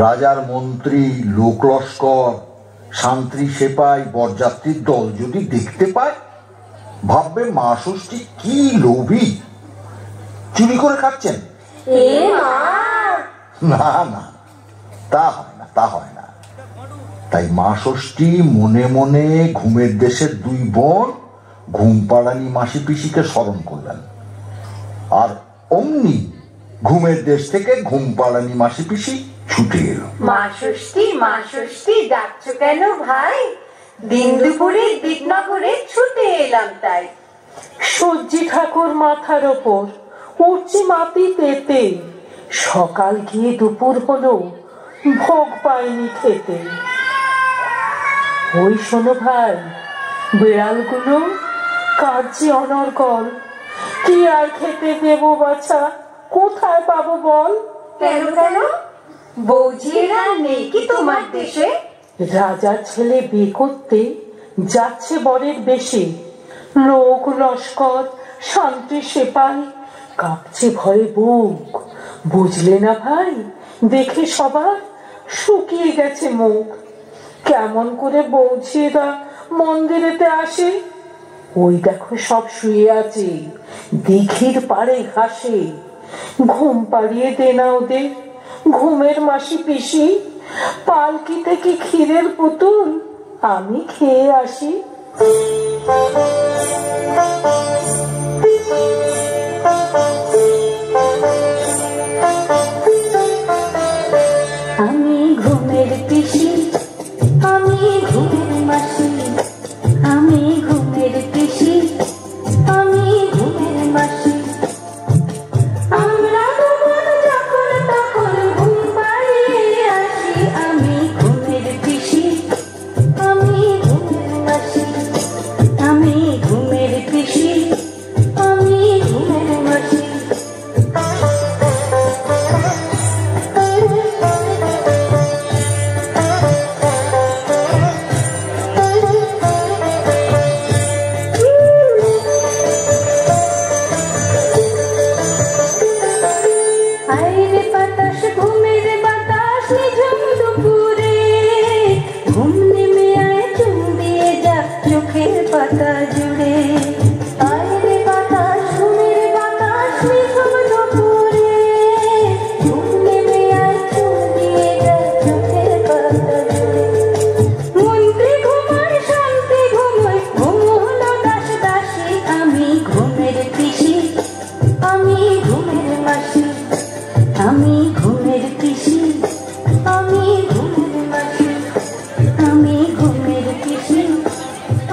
রাজার মন্ত্রী, লোক লস্কর, শান্তি সেপাই, বরযাত্রীর দল যদি দেখতে পায় ভাববে মা ষষ্ঠী কি লোভী, চুরি করে খাচ্ছেন। না না, তা হয় না, তা হয় না। তাই মা ষষ্ঠী মনে মনে ঘুমের দেশের দুই বোন ঘুমপাড়ানি মাসি পিসিকে স্মরণ করলেন, আর অমনি ঘুমের দেশ থেকে ঘুমপাড়ানি মাসি পিসি ছুটে এলো। মা ষষ্ঠী ডাকছ কেন ভাই? দিন দুপুরে দিকনগরে ছুটে এলাম তাই। সজ্জি ঠাকুর মাথার ওপর উঠছি মাটি পেতে, সকাল গিয়ে দুপুর হলো ভোগ পাইনি খেতে। ওই শোনো ভাই, বিড়ালগুলো কাঁদছে অনর্গল, কি আর খেতে দেবো বাছা, কোথায় পাবো বল? কেন কেন, বৌজিরা নেই কি তোমার দেশে? রাজার ছেলে বিয়ে করতে যাচ্ছে বরের বেশে, লোক লস্কর শান্তি সেপাই কাঁপছে ভয়ে বুক। বুঝলে না ভাই, দেখে সবার শুকিয়ে গেছে মুখ। কেমন করে বৌঝিরা মন্দিরেতে আসে? ওই দেখো সব শুয়ে আছে দিঘির পাড়ে ঘাসে। ঘুম পাড়িয়ে দে না ওদের, ঘুমের মাসি পিসি। পালকিতে কি ক্ষীরের পুতুল, আমি খেয়ে আসি। আমি ঘুমের পিসি, আমি ঘুমের মাসি, আমি ঘুমের পিসি, আমি ঘুমের মাসি। আমরা যখন তখন ঘুম পাড়িয়ে আসি। আমি ঘুমের পিসি, আমি ঘুমের মাসি, আমি ঘুমের পিসি, আমি ঘুমের মাসি। আইরে বাতাস, ঘুমের বাতাস, নিঝুম দুপুরে ঘুম নেমে আয়, চুম দিয়ে যা চোখের পাতা জুড়ে। আইরে বাতাস, ঘুমের বাতাস, নিঝুম দুপুরে ঘুম নেমে আয়, চুম দিয়ে যা চোখের পাতা জুড়ে। মন্ত্রী ঘুমায়, শান্তি ঘুমোয়, ঘুম হলো দাস দাসী। আমি ঘুমের পিসি, আমি ঘুমের মাসি, আমি ঘুমের পিসি, আমি ঘুমের মাসি, আমি ঘুমের পিসি,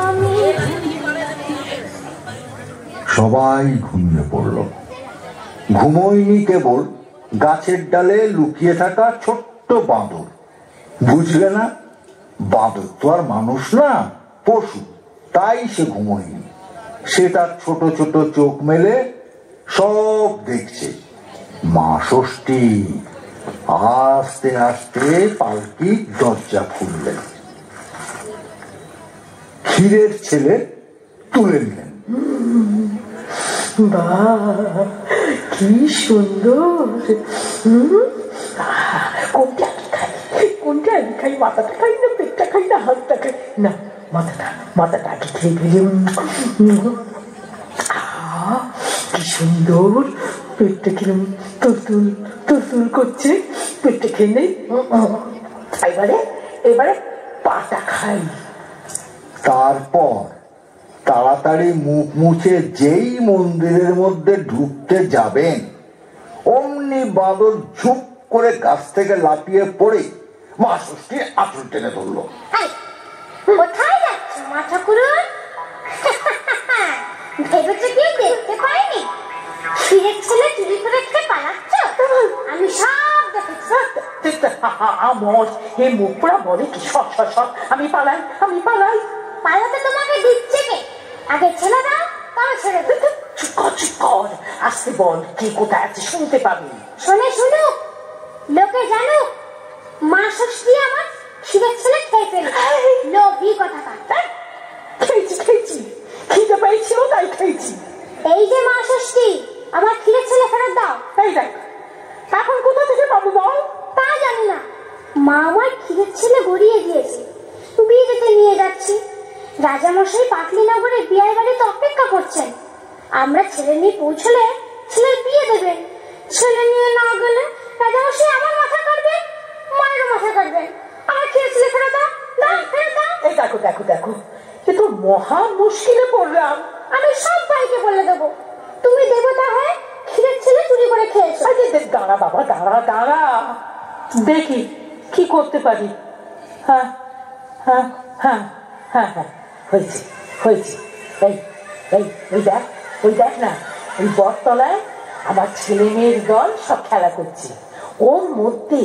আমি। সবাই ঘুমিয়ে পড়ল। ঘুমোয়নি কেবল গাছের ডালে লুকিয়ে থাকা ছোট্ট বাঁদর। বুঝলে না, বাঁদর তো আর মানুষ না, পশু, তাই সে ঘুমোয়নি। সে তার ছোট ছোট চোখ মেলে সব দেখছে। মা ষষ্ঠী আস্তে আস্তে পালকির দরজা খুললেন, ক্ষীরের ছেলে তুলে নিলেন। বাহ, কি সুন্দর! কোনটা খাই, কোনটা খাই? মাথাটা খাই না পেটটা খাই না হাতটা খাই? না, মাথাটা আগে খেয়ে ফেলি। কি সুন্দর! পেটটা কিরম তুলতুল তুলতুল করছে, পেটটা খেয়ে নেই। এবারে পাটা খাই। তারপর তাড়াতাড়ি মুখ মুছে যেই মন্দিরের মধ্যে ঢুকতে যাবেন, অমনি বাদর ঝুপ করে গাছ থেকে লাফিয়ে পড়ে মা ষষ্ঠীর আঁচল টেনে ধরলো। কোথায় যাচ্ছ মা ঠাকুরন? ভেবেছো কেউ দেখতে পাইনি? ক্ষীরের ছেলে চুরি করে খেয়ে পালাচ্ছ? আমি সব দেখেছি। আমার এই মুখ পোড়া বলে কি? সর সর সর, আমি পালাই, আমি পালাই। পালাতে তোমাকে দিচ্ছে কে? আগে ছেলে দাও, তবে ছেড়ে দেবো। চুপ কর, আসতে বল, কে কোথায় আছে শুনতে পাবি। শোনে শুনুক, লোকে জানুক, মা ষষ্ঠী আমার ক্ষীরের ছেলে খেয়ে ফেলে। লোভী কথা কাট। খেয়েছি, খিদে পেয়েছিল তাই খেয়েছি। এই যে মা ষষ্ঠী, আমার ক্ষীরের ছেলে ফেরত দাও। এই দেখ, এখন কোথা থেকে পাবো বল? তা জানি না, মা আমার ক্ষীরের ছেলে গড়িয়ে দিয়েছে, বিয়ে দিতে নিয়ে যাচ্ছি। রাজামশাই পাটলিনগরে বিয়ের বাড়িতে অপেক্ষা করছেন। আমরা ছেলে নিয়ে পৌঁছলে ছেলের বিয়ে দেবেন। ছেলে নিয়ে না গেলে রাজামশাই আমার মাথা কাটবেন, মায়েরও মাথা কাটবেন। আমার ক্ষীরের ছেলে ফেরত দাও, দাও, ফেরত দাও। এই দেখো দেখো দেখো, এ তো মহা মুশকিলে পড়লাম। আমি সব ভাইকে বলে দেবো তুমি দেবতা হয়ে ক্ষীরের ছেলে চুরি করে খেয়েছো। দাঁড়া বাবা, দাঁড়া দাঁড়া, দেখি কি করতে পারি। হ্যাঁ হ্যাঁ হ্যাঁ হ্যাঁ হ্যাঁ, হয়েছে হয়েছে। এই এই ওই দেখ, ওই দেখ না, ওই বটতলায় আমার ছেলে মেয়ের দল সব খেলা করছে। ওর মধ্যে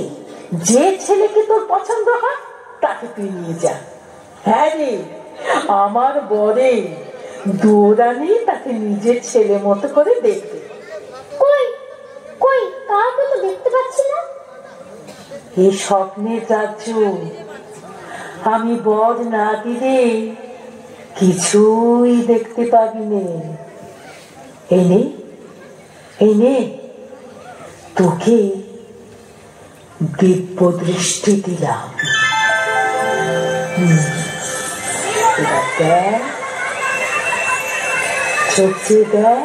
যে ছেলেকে তোর পছন্দ হয় তাকে তুই নিয়ে যা। হ্যাঁ রে, আমার বরে দৌড়ানি তাকে নিজের ছেলে মতো করে দেখবে। কই কই কাউকে তো দেখতে পাচ্ছি না। এই স্বপ্নে যাচ্ছ, আমি বর না দিলে কিছুই দেখতে পাবি নে। এনে এনে তোকে দিব্য দৃষ্টি দিলাম। দেখ, চোখে দেখ,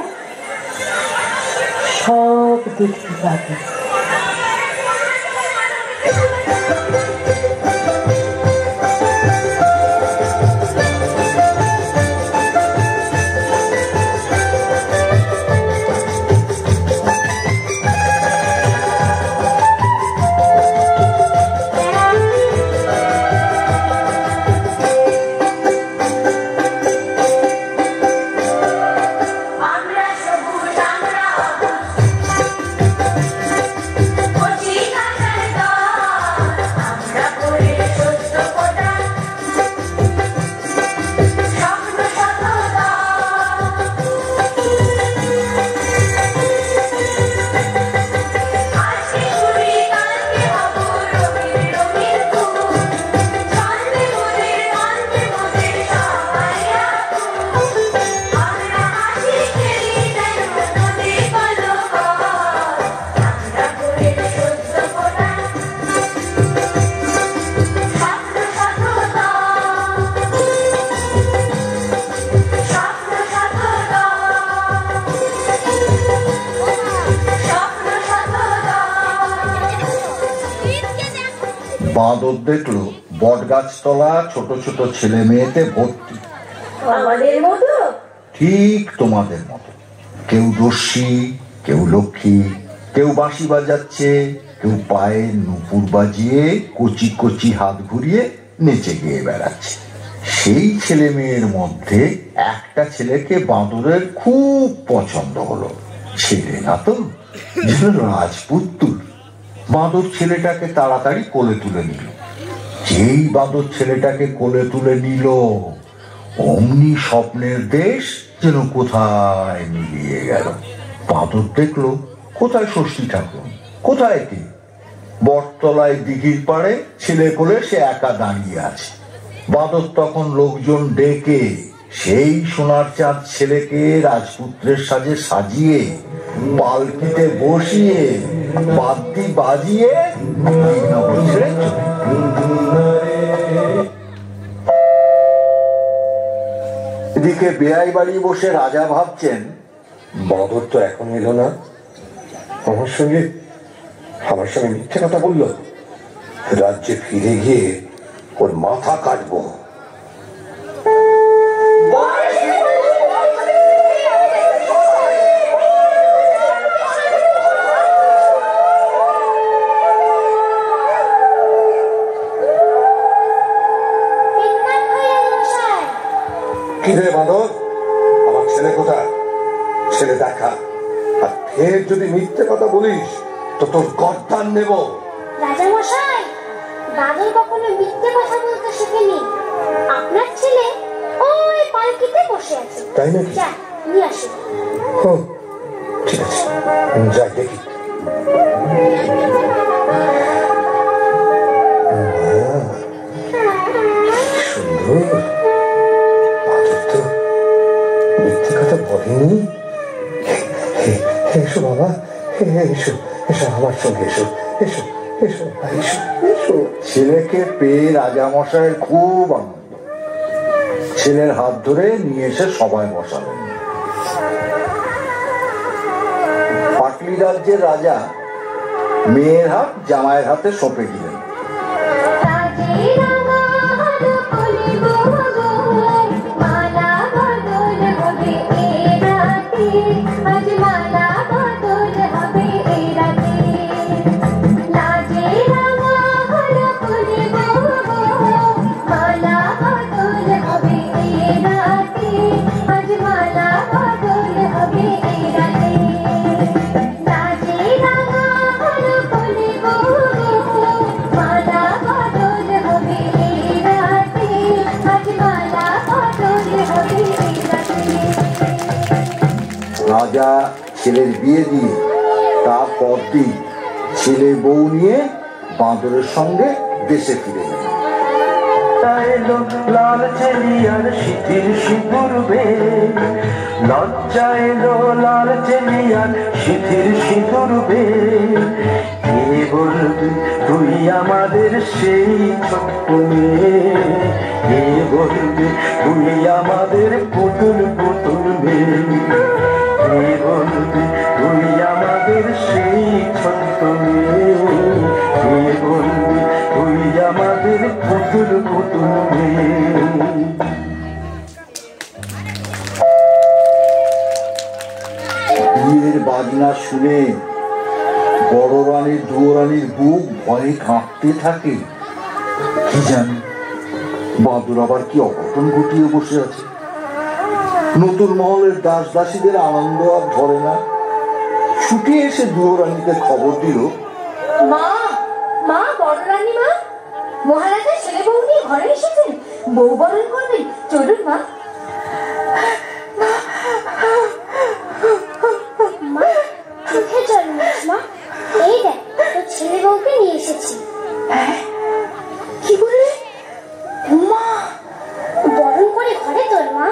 সব দেখতে পাবি। বাঁদর দেখলো বট গাছতলা ছোট ছোট ছেলে মেয়েতে ভর্তি। আমাদের মতো? ঠিক তোমাদের মতো। কেউ দস্যি, কেউ লক্ষ্মী, কেউ বাঁশি বাজাচ্ছে, কেউ পায়ে নুপুর বাজিয়ে কচি কচি হাত ঘুরিয়ে নেচে গিয়ে বেড়াচ্ছে। সেই ছেলে মেয়ের মধ্যে একটা ছেলেকে বাঁদরের খুব পছন্দ হলো। ছেলে না তো, যেন রাজপুত্তুর। বাঁদর ছেলেটাকে তাড়াতাড়ি কোলে তুলে নিল। যেই বাঁদর ছেলেটাকে কোলে তুলে নিল, অমনি স্বপ্নের দেশ যেন কোথায় মিলিয়ে গেল। বাঁদর দেখলো কোথায় ষষ্ঠী ঠাকুর, কোথায় কি? বটতলায় দিঘির পাড়ে ছেলে কোলে সে একা দাঁড়িয়ে আছে। বাঁদর তখন লোকজন ডেকে সেই সোনার চাঁদ ছেলেকে রাজপুত্রের সাজে সাজিয়ে পালকিতে বসিয়ে বাদ্যি বাজিয়ে এদিকে বেয়াই বাড়ি বসে রাজা ভাবছেন, বাঁদর তো এখন এলো না, আমার সঙ্গে মিথ্যে কথা বললো। রাজ্যে ফিরে গিয়ে ওর মাথা কাটবো। কি রে বাঁদর, আমার ছেলে কোথায়? ছেলে দেখা, আর ফের যদি মিথ্যে কথা বলিস তো তোর গর্দান নেব। রাজামশাই, বাদল কখনো মিথ্যে কথা বলতে শেখেনি। আপনার ছেলে ওই পালকিতে বসে আছে। তাই নাকি? যা নিয়ে আসো। ঠিক আছে, যাই দেখি। সুন্দর, বাদর তো মিথ্যে কথা বলেনি। এসো বাবা, এসো এসো আমার সঙ্গে, এসো এসো এসো এসো এসো। ছেলেকে পেয়ে রাজামশাইয়ের খুব আনন্দ। ছেলের হাত ধরে নিয়ে এসে সবাই বসালেন। পাটলি রাজ্যের রাজা মেয়ের হাত জামাইয়ের হাতে সঁপে দিলেন। রাজা ছেলের বিয়ে দিয়ে তার পরদিন ছেলে বউ নিয়ে বাঁদরের সঙ্গে দেশে ফিরে গেলেন। লাল চেলিয়ার শিথির সিঁদুর বেশ, লজ্জা এলো লাল চেলিয়ার শিথির সিঁদুর বেশ। কে বলবি তুই আমাদের সেই ছোট্ট মেয়ে, কে বলবি তুই আমাদের পুতুল পুতুল মেয়ে, কে বলবি তুই আমাদের সেই ছোট্ট মেয়ে, কে বলবি তুই আমাদের পুতুল পুতুল মেয়ে। বিয়ের বাজনা শুনে বড় রানীর দুয়োরানীর বুক ভয়ে কাঁপতে থাকে। কি জানি বাঁদর আবার কি অঘটন ঘটিয়ে বসে আছে। নতুন মহলের দাস দাসীদের আনন্দ আর ধরে না। ছুটে এসে দুয়োরানীকে খবর দিল, মা মা বড় রানী মা, মহারাজা ছেলে বউ নিয়ে ঘরে এসেছেন, বউ বরণ করবেন, চলুন মা। মা চোখে জল নিস মা, এই দেখ তোর ছেলে বউকে নিয়ে এসেছি। কি বললে মা? বরণ করে ঘরে তোর মা।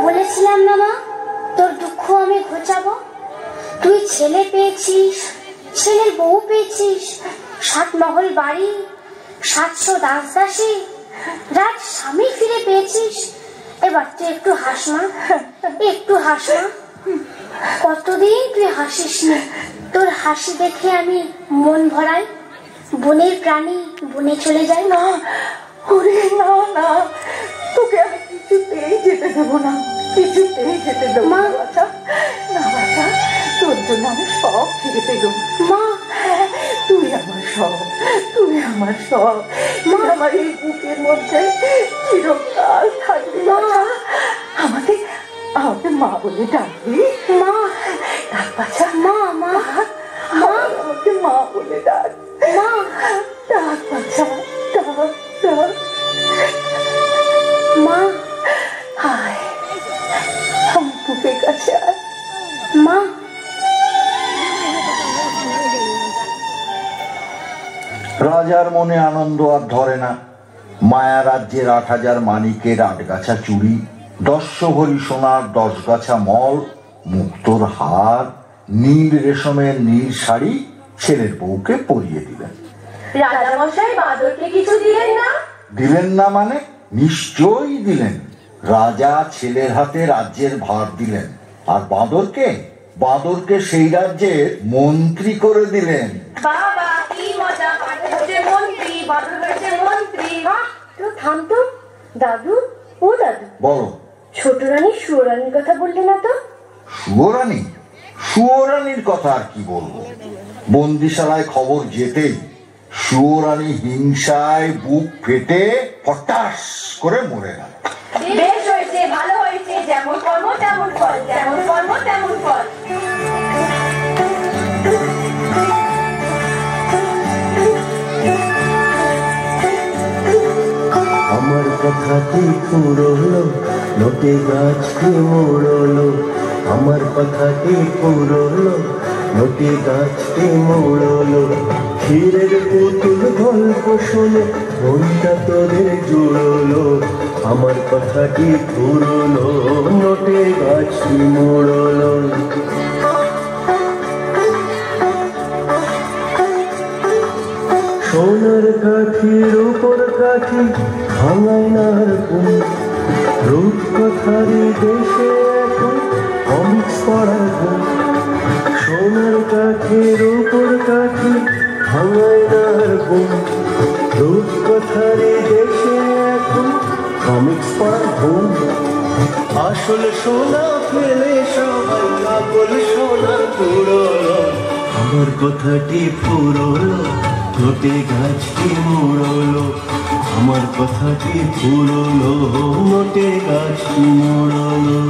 বলেছিলাম না মা তোর দুঃখ আমি ঘোচাবো। তুই ছেলে পেয়েছিস, ছেলের বউ পেয়েছিস, 7 মহল বাড়ি, 700 দাস দাসী, রাজ স্বামী ফিরে পেয়েছিস। এবার তুই একটু হাস মা, একটু হাস মা। কতদিন তুই হাসিস নি, তোর হাসি দেখে আমি মন ভরাই। বনের প্রাণী বনে চলে যায় না। ওরে না না, তোকে আমি কিছুতেই যেতে দেবো না, কিছুতেই যেতে দেবো না বাচ্চা, না বাচ্চা, তোর জন্য আমি সব ফিরে পেলো মা। তুই আমার সব, তুই আমার সব, মা আমার এই বুকের মধ্যে চিরকাল থাকবি বাচ্চা। আমাকে আমাকে মা বলে ডাকবি মা ডাক বাচ্চা, মা মা মা আমাকে মা বলে ডাক, মা ডাক বাচ্চা, ডাক ডাক মা। হায় আমার বুকের কাছে আয় মা। রাজার মনে আনন্দ আর ধরে না। মায়া রাজ্যের 8000 মানিকের 8 গাছা চুড়ি, 10 ভরি সোনার 10 গাছা মল, মুক্তোর হার, নীল রেশমের নীল শাড়ি ছেলের বউকে পরিয়ে দিলেন। রাজা মশাই বাঁদরকে কিছু দিলেন না? দিলেন না মানে নিশ্চয়ই দিলেন। রাজা ছেলের হাতে রাজ্যের ভার দিলেন, আর বাঁদরকে সেই রাজ্যের মন্ত্রী করে দিলেন। বাবা কি মজা, বাঁদর হচ্ছে মন্ত্রী, বাঁদর হচ্ছে মন্ত্রী। মা তো থাম তো। দাদু, ও দাদু, বলো। ছোট রানী সুরানীর কথা বললে না তো? সুয়োরানীর কথা আর কি বলবো। বন্দিশালায় খবর যেতেই সুয়োরানী হিংসায় বুক ফেটে হঠাৎ করে মরে গেল। বেশ হয়েছে, ভালো হয়েছে, যেমন কর্ম তেমন ফল, যেমন কর্ম তেমন ফল। আমার কথাতে কুড়লো, লোটে গাছকে মোড়লো, আমার কথাটি পুরলো, নোটে গাছটি মুড়লো। ক্ষীরের পুতুল গল্প শুনে মনটা তোদের জুড়লো। আমার কথাটি পুরলো, নোটে গাছটি মুড়লো। সোনার কাঠির উপর কাঠি ভাঙায় না কোন, রূপকথারি দেশে এখন কমিক্স পড়ার গুণ। সোনার কাঠির উপর কাঠি ভাঙায় না গুণ, রূপকথারি দেশে এখন কমিক্স পড়ার গুণ। আসল সোনা ফেলে সবাই কাগল সোনার পুরলো। আমার কথাটি পুরলো, নোটে গাছটি মুড়লো। আমার কথাটি পুরলো, নোটে গাছটি মুড়লো।